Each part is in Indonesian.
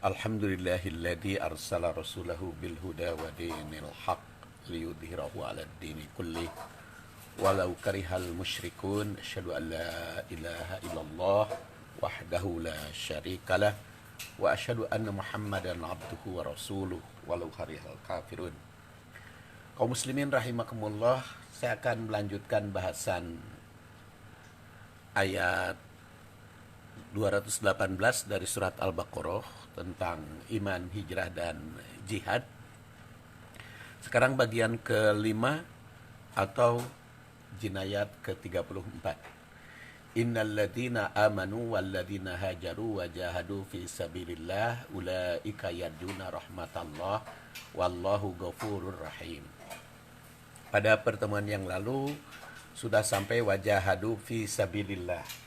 Alhamdulillahilladzi arsala rasulahu bil huda wa dinil haq liyudhhirahu 'alad dini kullih walau karihal musyrikun. Asyhadu an la ilaha illallah wahdahu la syarikalah wa asyhadu anna Muhammadan abduhu wa rasuluh walau karihal kafirun. Kaum muslimin rahimakumullah, saya akan melanjutkan bahasan ayat 218 dari surat Al-Baqarah tentang iman, hijrah, dan jihad. Sekarang bagian kelima atau jinayat ke-34. Innal ladzina amanu wal ladzina hajaru wa jahadu fi sabilillah ulaika yarjuna rahmatallah wallahu ghafurur rahim. Pada pertemuan yang lalu sudah sampai wajahadu fi sabilillah.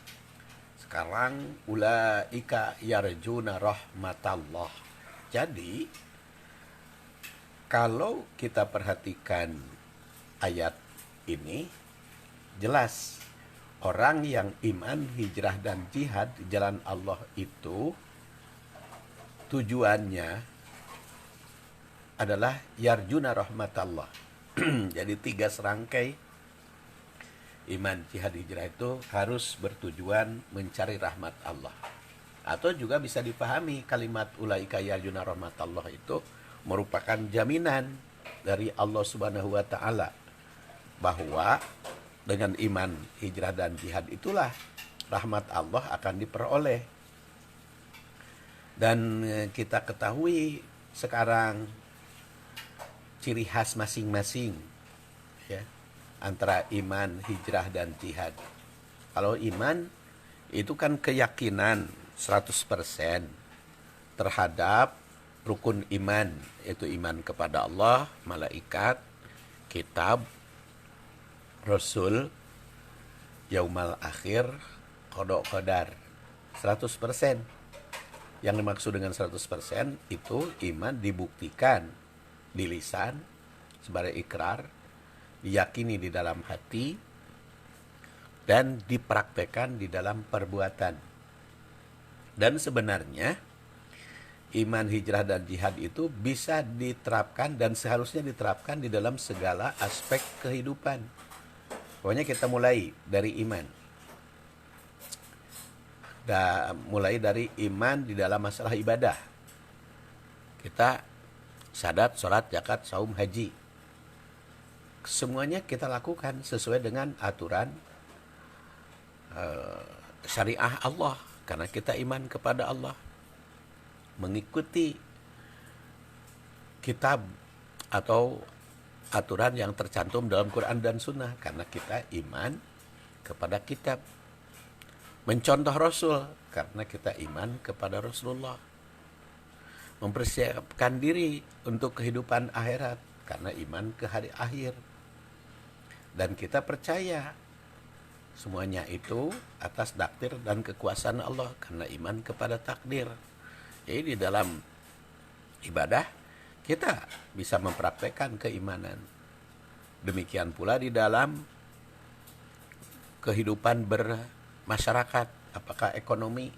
Sekarang ulaika yarjuna rahmatallah. Jadi kalau kita perhatikan ayat ini, jelas orang yang iman, hijrah, dan jihad di jalan Allah itu tujuannya adalah yarjuna rahmatallah. Jadi 3 serangkai iman, jihad, hijrah itu harus bertujuan mencari rahmat Allah. Atau juga bisa dipahami kalimat ulaika yarjuna rahmatallah itu merupakan jaminan dari Allah Subhanahu wa taala bahwa dengan iman, hijrah, dan jihad itulah rahmat Allah akan diperoleh. Dan kita ketahui sekarang ciri khas masing-masing ya antara iman, hijrah, dan jihad. Kalau iman itu kan keyakinan 100% terhadap rukun iman, yaitu iman kepada Allah, malaikat, kitab, rasul, yaumal akhir, qada qadar. 100%. Yang dimaksud dengan 100% itu iman dibuktikan di lisan sebagai ikrar, diyakini di dalam hati, dan dipraktekkan di dalam perbuatan. Dan sebenarnya iman, hijrah, dan jihad itu bisa diterapkan dan seharusnya diterapkan di dalam segala aspek kehidupan. Pokoknya kita mulai dari iman. Mulai dari iman di dalam masalah ibadah. Kita syahadat, sholat, zakat, saum, haji. Semuanya kita lakukan sesuai dengan aturan syariah Allah. Karena kita iman kepada Allah. Mengikuti kitab atau aturan yang tercantum dalam Quran dan Sunnah. Karena kita iman kepada kitab. Mencontoh Rasul. Karena kita iman kepada Rasulullah. Mempersiapkan diri untuk kehidupan akhirat. Karena iman ke hari akhir. Dan kita percaya semuanya itu atas takdir dan kekuasaan Allah. Karena iman kepada takdir. Jadi di dalam ibadah kita bisa mempraktekkan keimanan. Demikian pula di dalam kehidupan bermasyarakat. Apakah ekonomi?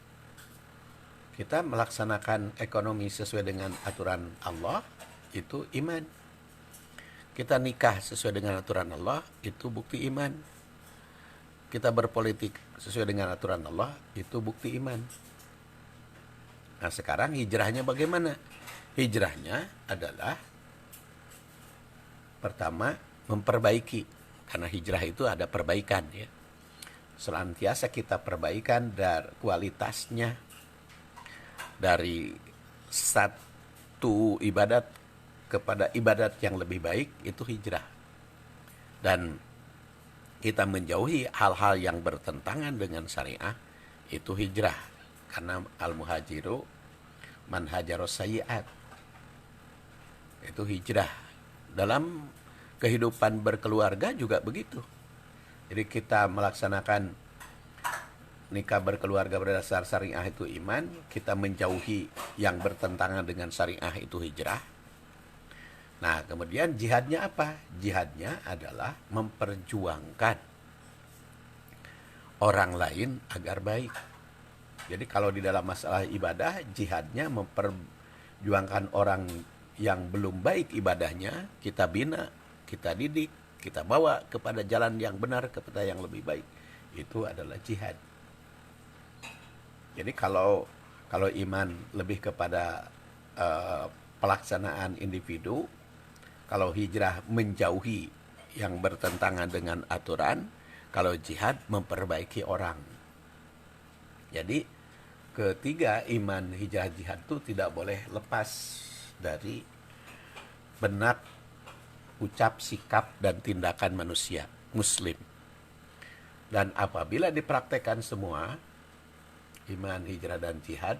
Kita melaksanakan ekonomi sesuai dengan aturan Allah, itu iman. Kita nikah sesuai dengan aturan Allah, itu bukti iman. Kita berpolitik sesuai dengan aturan Allah, itu bukti iman. Nah sekarang hijrahnya bagaimana? Hijrahnya adalah pertama memperbaiki. Karena hijrah itu ada perbaikan ya. Senantiasa kita perbaikan dari kualitasnya. Dari satu ibadat kepada ibadat yang lebih baik, itu hijrah. Dan kita menjauhi hal-hal yang bertentangan dengan syariah, itu hijrah. Karena al-muhajiru man hajaros sayyi'at. Itu hijrah. Dalam kehidupan berkeluarga juga begitu. Jadi kita melaksanakan nikah berkeluarga berdasar syariah itu iman. Kita menjauhi yang bertentangan dengan syariah itu hijrah. Nah kemudian jihadnya apa? Jihadnya adalah memperjuangkan orang lain agar baik. Jadi kalau di dalam masalah ibadah, jihadnya memperjuangkan orang yang belum baik ibadahnya, kita bina, kita didik, kita bawa kepada jalan yang benar, kepada yang lebih baik. Itu adalah jihad. Jadi kalau iman lebih kepada pelaksanaan individu, kalau hijrah menjauhi yang bertentangan dengan aturan, kalau jihad memperbaiki orang. Jadi ketiga, iman, hijrah, jihad itu tidak boleh lepas dari benak, ucap, sikap, dan tindakan manusia muslim. Dan apabila dipraktekkan semua, iman, hijrah, dan jihad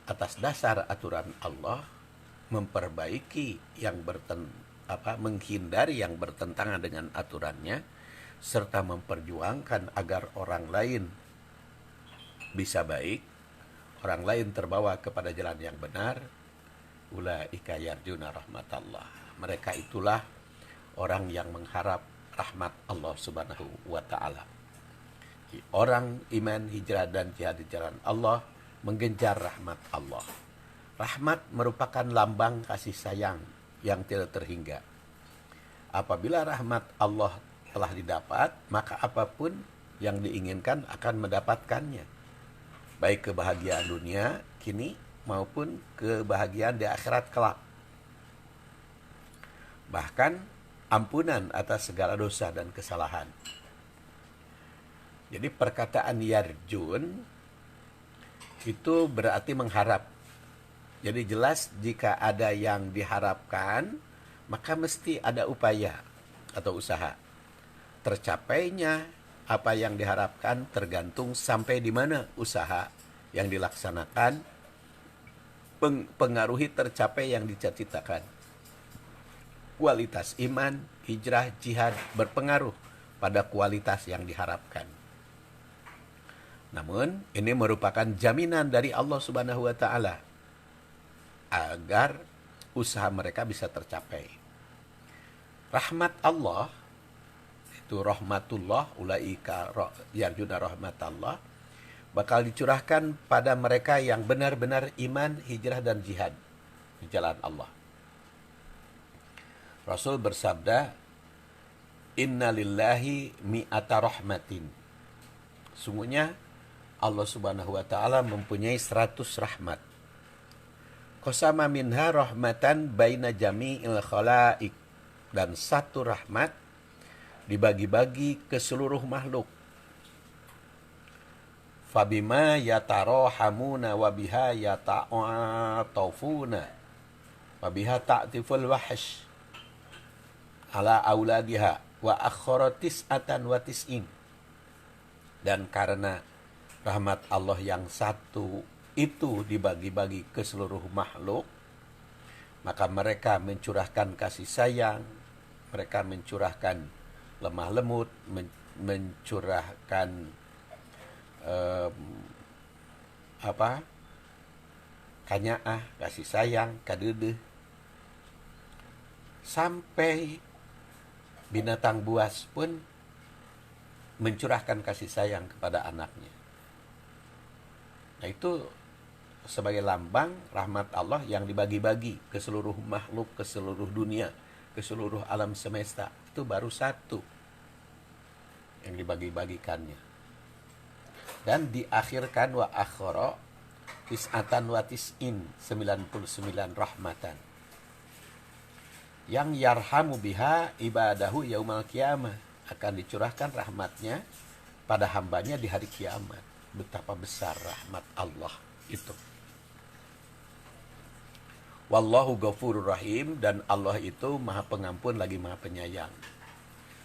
atas dasar aturan Allah, memperbaiki yang menghindari yang bertentangan dengan aturannya, serta memperjuangkan agar orang lain bisa baik, orang lain terbawa kepada jalan yang benar, ulaika yarjuna rahmatallah. Mereka itulah orang yang mengharap rahmat Allah Subhanahu wa ta'ala. Orang iman, hijrah, dan jihad di jalan Allah menggenjar rahmat Allah. Rahmat merupakan lambang kasih sayang yang tidak terhingga. Apabila rahmat Allah telah didapat, maka apapun yang diinginkan akan mendapatkannya. Baik kebahagiaan dunia kini maupun kebahagiaan di akhirat kelak. Bahkan ampunan atas segala dosa dan kesalahan. Jadi perkataan yarjun itu berarti mengharap. Jadi jelas jika ada yang diharapkan, maka mesti ada upaya atau usaha. Tercapainya apa yang diharapkan tergantung sampai di mana usaha yang dilaksanakan pengaruhi tercapai yang dicita-citakan. Kualitas iman, hijrah, jihad berpengaruh pada kualitas yang diharapkan. Namun ini merupakan jaminan dari Allah Subhanahu wa ta'ala agar usaha mereka bisa tercapai. Rahmat Allah itu rahmatullah, ulaika yarjuna rahmatallah, bakal dicurahkan pada mereka yang benar-benar iman, hijrah, dan jihad di jalan Allah. Rasul bersabda, inna lillahi mi'ata rahmatin. Sungguhnya Allah Subhanahu wa ta'ala mempunyai 100 rahmat. Qasama minha rahmatan baina jami'il khalaik. Dan satu rahmat dibagi-bagi ke seluruh makhluk. Fabima yatarohamuna wabiha yata'atafuna wabiha ta'tiful wahsh ala auladiha wa akhara tis'atan wa tis'in. Dan karena rahmat Allah yang satu itu dibagi-bagi ke seluruh makhluk, maka mereka mencurahkan kasih sayang, mereka mencurahkan lemah lembut, mencurahkan kanyaah, kasih sayang, kadedeh, sampai binatang buas pun mencurahkan kasih sayang kepada anaknya. Nah, itu sebagai lambang rahmat Allah yang dibagi-bagi ke seluruh makhluk, ke seluruh dunia, ke seluruh alam semesta. Itu baru satu yang dibagi-bagikannya. Dan diakhirkan wa akhara tis'atan wa tis'in, 99 rahmatan. Yang yarhamu biha ibadahu yaumal qiyamah, akan dicurahkan rahmatnya pada hambanya di hari kiamat. Betapa besar rahmat Allah itu. Wallahu ghafurur rahim, dan Allah itu maha pengampun lagi maha penyayang.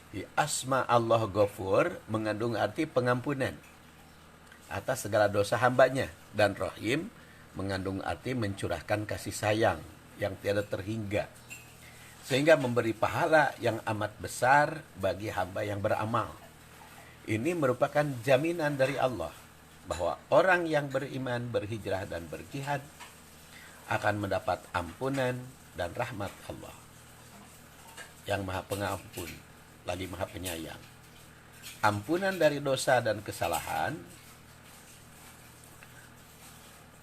Di asma Allah Ghafur mengandung arti pengampunan atas segala dosa hambanya, dan Rahim mengandung arti mencurahkan kasih sayang yang tiada terhingga, sehingga memberi pahala yang amat besar bagi hamba yang beramal. Ini merupakan jaminan dari Allah bahwa orang yang beriman, berhijrah, dan berjihad akan mendapat ampunan dan rahmat Allah yang maha pengampun lagi maha penyayang. Ampunan dari dosa dan kesalahan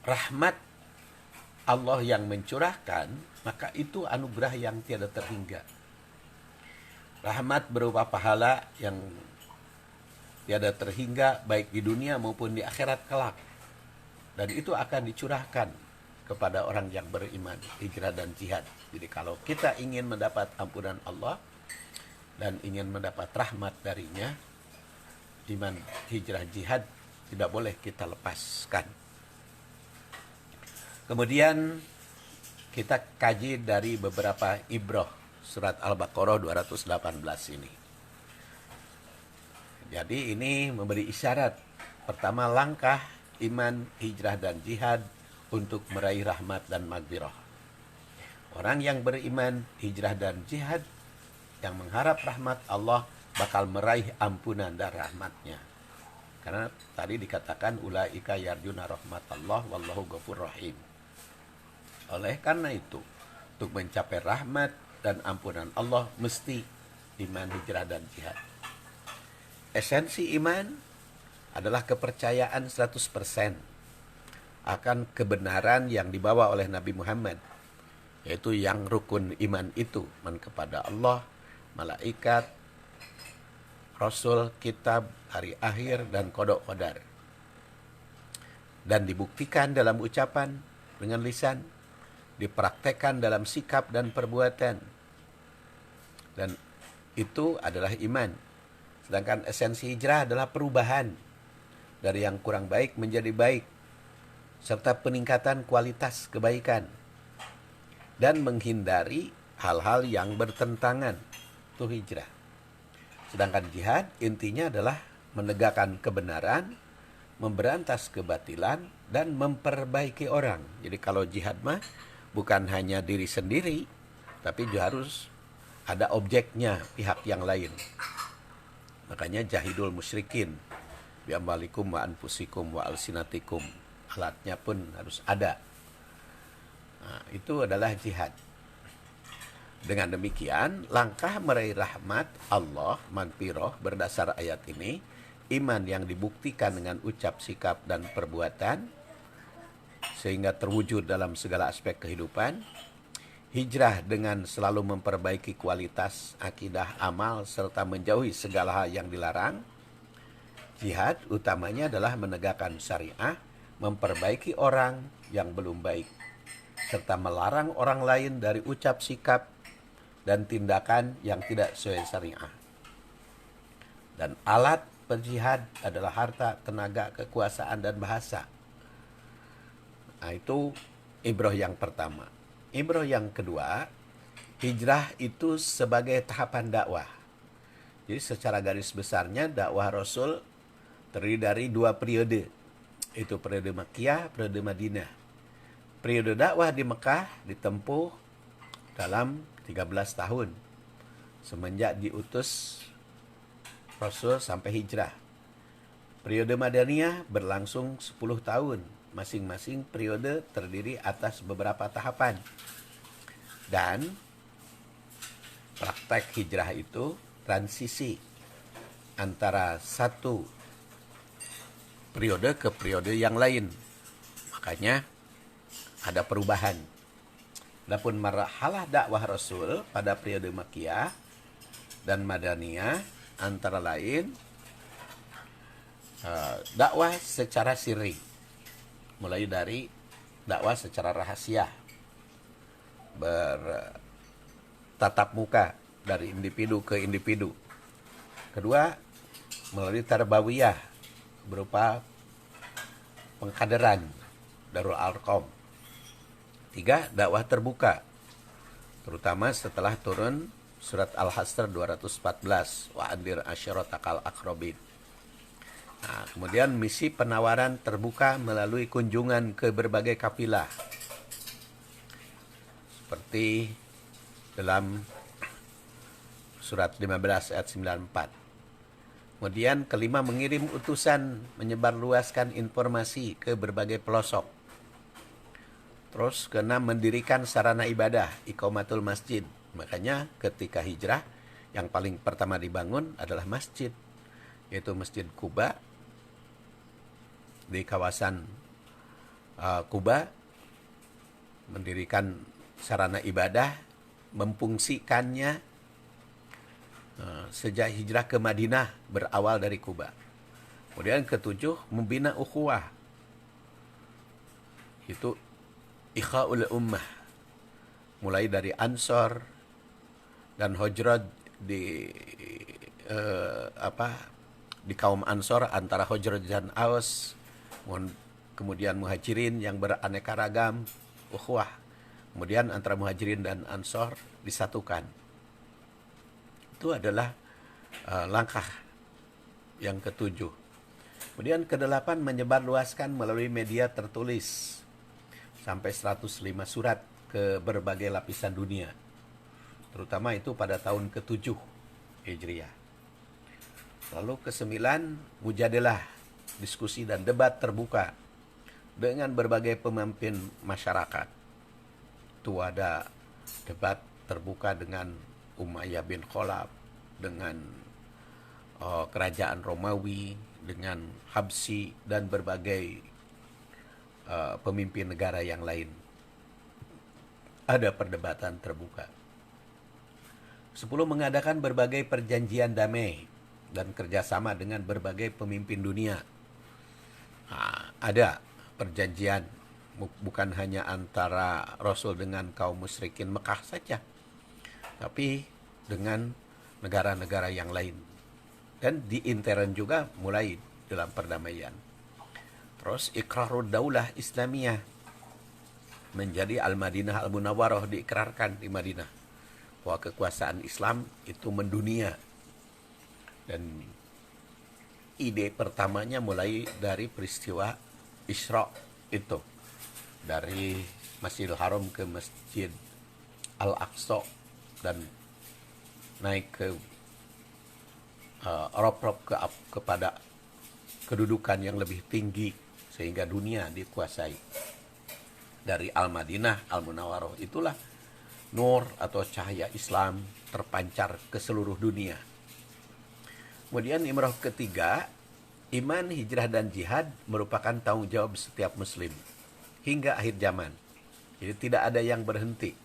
rahmat Allah yang mencurahkan, maka itu anugerah yang tiada terhingga. Rahmat berupa pahala yang tiada terhingga baik di dunia maupun di akhirat kelak. Dan itu akan dicurahkan kepada orang yang beriman, hijrah dan jihad. Jadi kalau kita ingin mendapat ampunan Allah dan ingin mendapat rahmat darinya, iman, hijrah, jihad tidak boleh kita lepaskan. Kemudian kita kaji dari beberapa ibrah surat Al-Baqarah 218 ini. Jadi ini memberi isyarat. Pertama, langkah iman, hijrah, dan jihad untuk meraih rahmat dan maghfirah. Orang yang beriman, hijrah, dan jihad yang mengharap rahmat Allah bakal meraih ampunan dan rahmatnya. Karena tadi dikatakan ulaika yarjuna rahmatallah wallahu ghafur rahim. Oleh karena itu, untuk mencapai rahmat dan ampunan Allah mesti iman, hijrah, dan jihad. Esensi iman adalah kepercayaan 100% akan kebenaran yang dibawa oleh Nabi Muhammad, yaitu yang rukun iman itu, iman kepada Allah, malaikat, Rasul, kitab, hari akhir, dan qada qadar. Dan dibuktikan dalam ucapan dengan lisan, dipraktekkan dalam sikap dan perbuatan. Dan itu adalah iman. Sedangkan esensi hijrah adalah perubahan dari yang kurang baik menjadi baik, serta peningkatan kualitas kebaikan, dan menghindari hal-hal yang bertentangan. Itu hijrah. Sedangkan jihad intinya adalah menegakkan kebenaran, memberantas kebatilan, dan memperbaiki orang. Jadi kalau jihad mah bukan hanya diri sendiri, tapi juga harus ada objeknya, pihak yang lain. Makanya jahidul musyrikin biambalikum wa anfusikum wa alsinatikum. Alatnya pun harus ada. Nah, itu adalah jihad. Dengan demikian, langkah meraih rahmat Allah, maghfirah, berdasar ayat ini, iman yang dibuktikan dengan ucap, sikap, dan perbuatan, sehingga terwujud dalam segala aspek kehidupan, hijrah dengan selalu memperbaiki kualitas akidah, amal, serta menjauhi segala hal yang dilarang. Jihad utamanya adalah menegakkan syariah, memperbaiki orang yang belum baik, serta melarang orang lain dari ucap, sikap, dan tindakan yang tidak sesuai syariah. Dan alat berjihad adalah harta, tenaga, kekuasaan, dan bahasa. Nah, itu ibrah yang pertama. Ibrah yang kedua, hijrah itu sebagai tahapan dakwah. Jadi secara garis besarnya dakwah Rasul terdiri dari 2 periode. Itu periode Makkiyah, periode Madinah. Periode dakwah di Mekah ditempuh dalam 13 tahun semenjak diutus Rasul sampai hijrah. Periode Madaniyah berlangsung 10 tahun. Masing-masing periode terdiri atas beberapa tahapan. Dan praktek hijrah itu transisi antara satu periode ke periode yang lain. Makanya ada perubahan. Adapun marhalah dakwah Rasul pada periode Makkiyah dan Madaniyah antara lain dakwah secara sirri, mulai dari dakwah secara rahasia, bertatap muka dari individu ke individu. Kedua, melalui tarbawiyah berupa pengkaderan Darul Arqam. 3, dakwah terbuka, terutama setelah turun surat Al-Hasr 214, wa andir asyiratakal aqrabin. Nah, kemudian misi penawaran terbuka melalui kunjungan ke berbagai kafilah, seperti dalam surat 15 ayat 94. Kemudian kelima, mengirim utusan menyebarluaskan informasi ke berbagai pelosok. Terus keenam, mendirikan sarana ibadah, iqamatul masjid. Makanya ketika hijrah yang paling pertama dibangun adalah masjid, yaitu Masjid Quba di kawasan Kuba, mendirikan sarana ibadah, memfungsikannya sejak hijrah ke Madinah berawal dari Kuba. Kemudian ketujuh, membina ukhuwah. Itu ikhaul ummah. Mulai dari Ansor dan Hujrat di di kaum Ansor antara Hujrat dan Aus. Kemudian Muhajirin yang beraneka ragam, ukhuwah. Kemudian antara Muhajirin dan Ansor disatukan. Itu adalah langkah yang ketujuh. Kemudian kedelapan, menyebarluaskan melalui media tertulis sampai 105 surat ke berbagai lapisan dunia. Terutama itu pada tahun ke-7 Hijriah. Lalu ke-9, mujadalah, diskusi dan debat terbuka dengan berbagai pemimpin masyarakat. Itu ada debat terbuka dengan Umayyah bin Khalaf, dengan kerajaan Romawi, dengan Habsyi, dan berbagai pemimpin negara yang lain. Ada perdebatan terbuka. 10, mengadakan berbagai perjanjian damai dan kerjasama dengan berbagai pemimpin dunia. Ada perjanjian, bukan hanya antara Rasul dengan kaum musyrikin Mekah saja, tapi dengan negara-negara yang lain. Dan di intern juga mulai dalam perdamaian. Terus iqrarud daulah Islamiyah, menjadi Al-Madinah Al-Munawwarah, diikrarkan di Madinah bahwa kekuasaan Islam itu mendunia. Dan ide pertamanya mulai dari peristiwa Isra itu, dari Masjidil Haram ke Masjid Al-Aqsa dan naik ke rop-rop kepada kedudukan yang lebih tinggi sehingga dunia dikuasai. Dari Al-Madinah Al-Munawwarah itulah nur atau cahaya Islam terpancar ke seluruh dunia. Kemudian imrah ketiga, iman, hijrah, dan jihad merupakan tanggung jawab setiap muslim hingga akhir zaman. Jadi tidak ada yang berhenti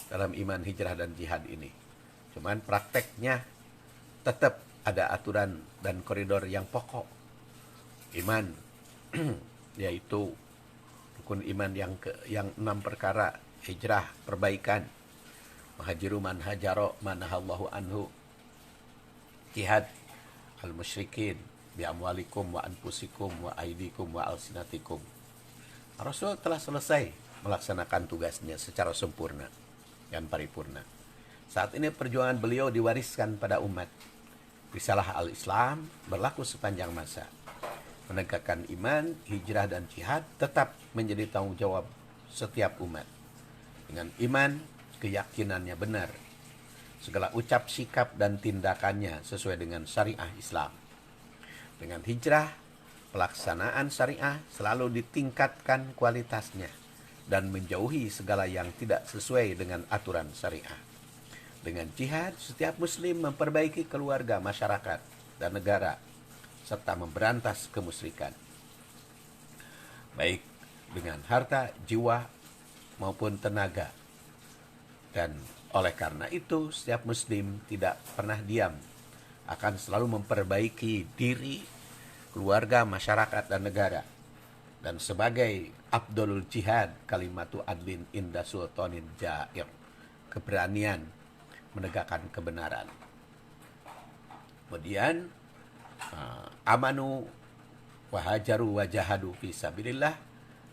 dalam iman, hijrah, dan jihad ini. Cuman prakteknya tetap ada aturan dan koridor yang pokok. Iman yaitu rukun iman yang 6 perkara, hijrah, perbaikan, mahajiru man hajaro manahallahu anhu, jihad al-musyrikin bi amwalikum wa anfusikum wa aidikum wa alsinatikum. Rasul telah selesai melaksanakan tugasnya secara sempurna dan paripurna. Saat ini perjuangan beliau diwariskan pada umat. Risalah al-Islam berlaku sepanjang masa. Menegakkan iman, hijrah, dan jihad tetap menjadi tanggung jawab setiap umat. Dengan iman, keyakinannya benar. Segala ucap, sikap, dan tindakannya sesuai dengan syariah Islam. Dengan hijrah, pelaksanaan syariah selalu ditingkatkan kualitasnya dan menjauhi segala yang tidak sesuai dengan aturan syariah. Dengan jihad, setiap muslim memperbaiki keluarga, masyarakat, dan negara, serta memberantas kemusyrikan, baik dengan harta, jiwa, maupun tenaga. Dan oleh karena itu, setiap muslim tidak pernah diam, akan selalu memperbaiki diri, keluarga, masyarakat, dan negara. Dan sebagai afdolul jihad, kalimatu adlin inda sultanin jair, keberanian menegakkan kebenaran. Kemudian amanu wahajaru wajahadu fi sabilillah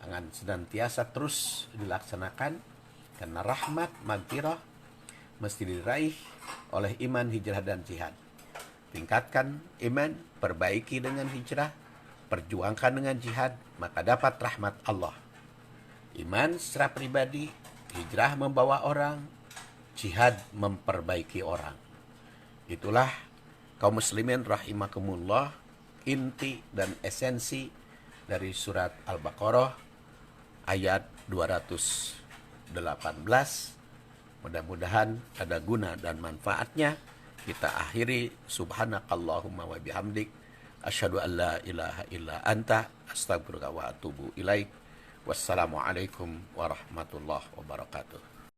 akan senantiasa terus dilaksanakan, karena rahmat, magfirah mesti diraih oleh iman, hijrah, dan jihad. Tingkatkan iman, perbaiki dengan hijrah, perjuangkan dengan jihad, maka dapat rahmat Allah. Iman secara pribadi, hijrah membawa orang, jihad memperbaiki orang. Itulah kaum muslimin rahimakumullah, inti dan esensi dari surat Al-Baqarah ayat 218. Mudah-mudahan ada guna dan manfaatnya. Kita akhiri, subhanakallahumma wa bihamdik, asyhadu an la ilaha illa anta, astaghfiruka wa atubu ilaik. Wassalamualaikum warahmatullahi wabarakatuh.